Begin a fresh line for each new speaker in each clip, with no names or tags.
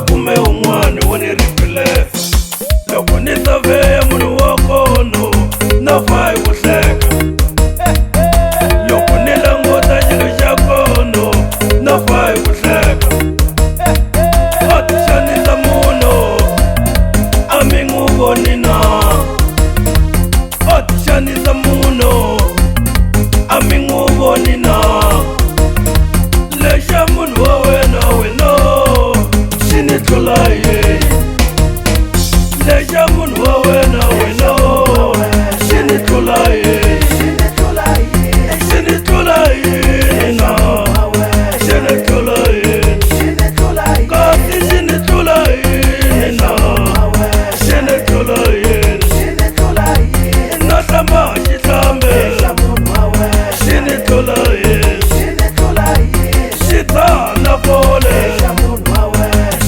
kume un'wana wo ni ripile loko ni ta veya munhu wa kono na fa hi ku hleka loko ni languta xilo xa kono na fa hi ku hleka a ti xanisa munhu a mi n'wi voni na a ti xanisa munhu a mi n'wi voni na lexa munhu wa wena wena xi ni tlula yini lexa munhu wa wena wena xi ni tlula yini xi ni tlula yini na xi ni tlula yini kasi xi ni tlula yini na xi ni tlula yini na hlamba xi hlambe xi ni tlula yini xi ta na fole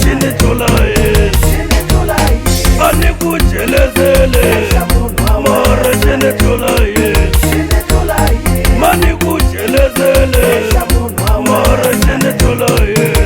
xi ni tlula yini a ni ku jelezele mara xi ni tlula yini ma ni ku jelezele mara xi ni tlula yini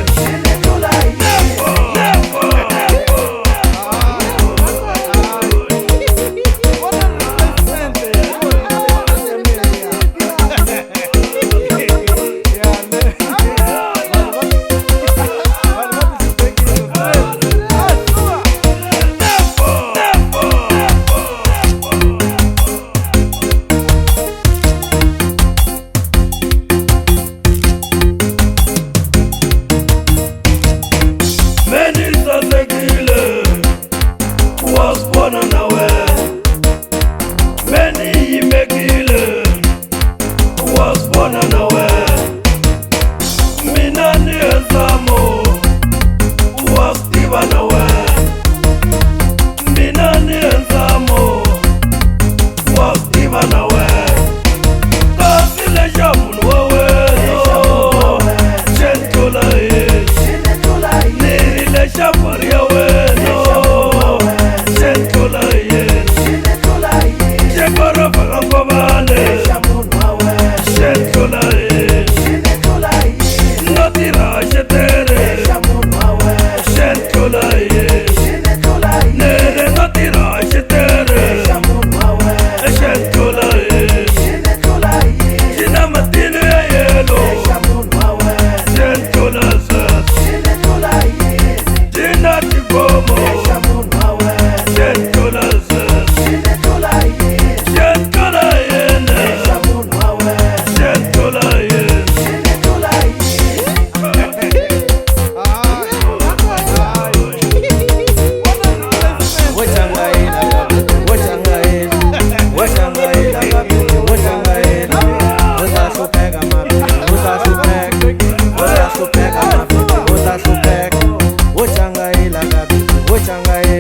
Changai